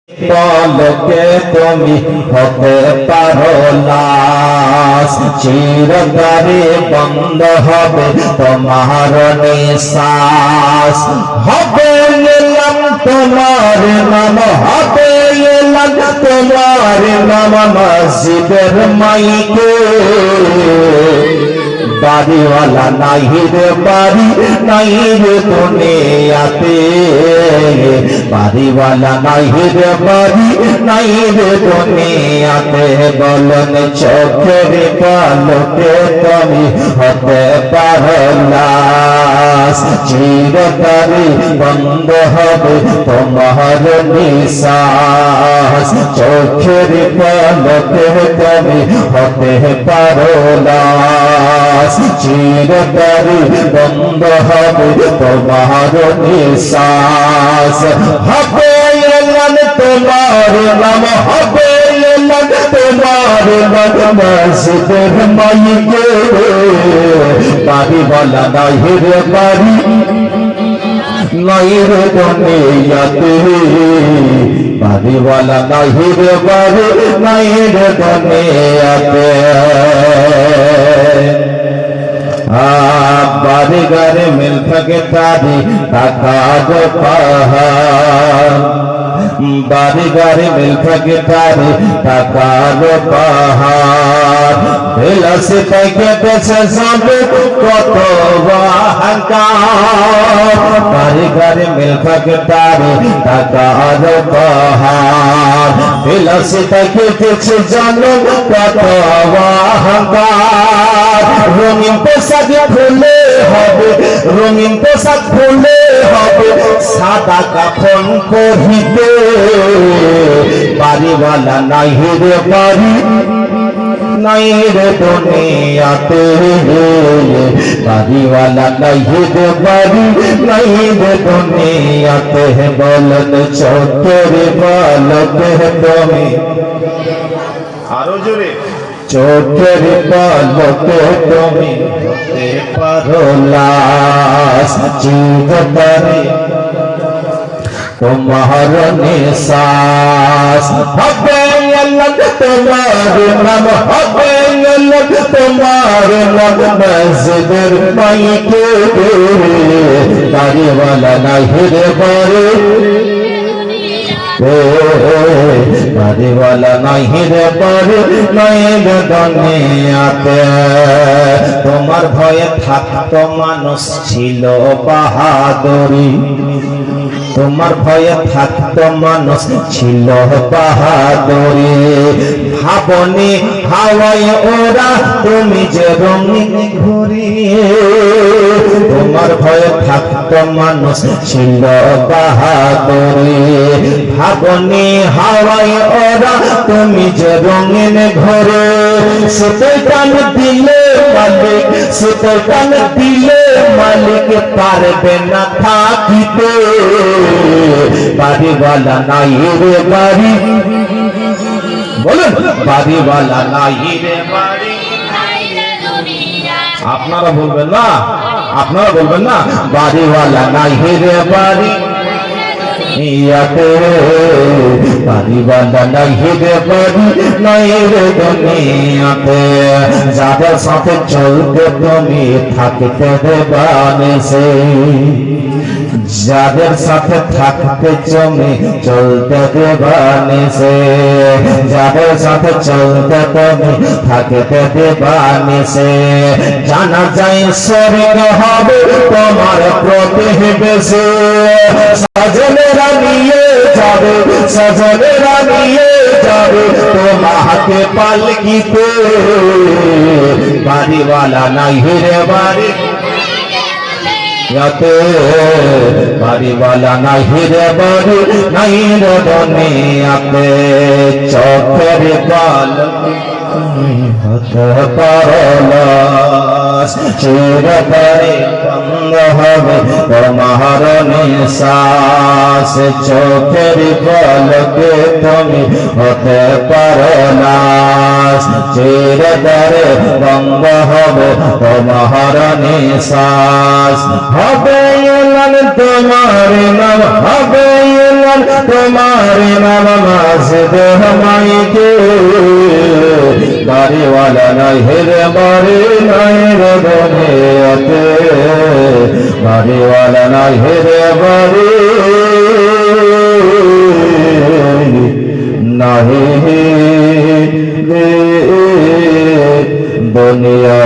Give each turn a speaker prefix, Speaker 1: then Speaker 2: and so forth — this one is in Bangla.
Speaker 1: পলকে তুমি হতে পারো লাশ, চিরতরে বন্ধ হবে তোমার নিঃশ্বাস। হবে এলাম তোমার নাম, হবে এলাম তোমার নাম মসজিদের মাইকে। বাড়িওয়ালা নাই রে বাড়ি নাই রে দুনিয়াতে, বাড়িওয়ালা নাই রে বাড়ি নাই রে দুনিয়াতে। বলেন চোখের পলকে তুমি হতে পারো লাশ, চিরতরে বন্ধ হবে তোমার নিঃশ্বাস। চোখের পলকে তুমি হতে পারো লাশ, চিরতরে বন্ধ হবে তোমার নিঃশ্বাস। হবে এলান তোমার নাম, হবে এলান তোমার নাম মসজিদের মাইকে। বাড়িওয়ালা নাই রে বাড়ি নাই রে দুনিয়াতে, বাড়িওয়ালা নাই রে বাড়ি নাই রে দুনিয়াতে। বাড়ি গাড়ি মিল থাকে তারি টাকা গো পাহাড়, বাড়ি গাড়ি মিল থাকে তারি টাকা গো পাহাড়। বিলাসী থেকে বেছে যাবে কত অহংকার, বাড়ি গাড়ি মিল থাকে তারি টাকা গো পাহাড়। বিলাসী থেকে বেছে যাবে কত অহংকার। রঙিন পোশাক ফুলে হবে, রঙিন পোশাক ফুলে হবে, সাদা কাফন পরিতে। বাড়িওয়ালা নাই রে বাড়ি নাই রে দুনিয়াতে, বাড়িওয়ালা নাই রে বাড়ি নাই রে দুনিয়াতে। বলেন চোখের পলকে তুমি, আরো জোরে, চোখের পলকে তুমি হতে পারো লাশ, চিরতরে তোমার নিঃশ্বাস। হবে আল্লাহ তোমার নাম, হবে আল্লাহ তোমার নাম মসজিদের মাইকে। বাড়িওয়ালা নাই রে বাড়ি, বাড়িওয়ালা নাই রে বাড়ি নাই রে দুনিয়াতে। তোমার ভয়ে থাকতো মানুষ ছিল বাহাদুরি, তোমার ভয়ে থাকতো মানুষ ছিল বাহাদুরি। ভাবনি হাওয়ায় ওরা তুমি যে রঙিন ঘুরি, তোমার ভয়ে থাকতো মানুষ ছিল বাহাদুরি। ভাবনি হাওয়ায় ওরা তুমি যে রঙিন ঘরে। সুতোর টান দিলে মালিক, সুতোর টান দিলে মালিক পারবে না থাকিতে। বাড়িওয়ালা নাই রে বাড়ি, বলুন বাড়িওয়ালা নাই রে বাড়ি। আপনারা বলবেন না, আপনারা বলবেন না, বাড়িওয়ালা নাই রে বাড়ি ইয়াতে। বাড়িওয়ালা নাই রে বাড়ি নাই রে দুনিয়াতে। যাদের সাথে চলতে তুমি থাকতে দেবানিসে, যাদের সাথে থাকতে তুমি চলতে দেবানিসে, যাদের সাথে চলতে তুমি থাকতে দেবানিসে। জানা যায় স্বর্গ হবে তোমার প্রতিবেশী, সজনেরা নিয়ে যাবে, সজনেরা নিয়ে যাবে তোমাকে পালকিতে। বাড়িওয়ালা নাই রে বাড়ি ইয়াতে, বাড়িওয়ালা নাই রে বাড়ি নাই রে দুনিয়াতে। চোখের পলকে হতে পারো লাশ, চিরতরে বন্ধ হবে তোমার নিঃশ্বাস। চোখের পলকে তুমি হতে পারো লাশ, চিরতরে বন্ধ হবে তোমার নিঃশ্বাস। হবে এলান তোমার নাম, হবে জান তোমার নাম মসজিদ মাইকে বাড়িওয়ালা নাই হেরে বাড়ি নাই রে দুনিয়াতে বাড়িওয়ালা নাই হেরে বাড়ি নাহি রে দুনিয়া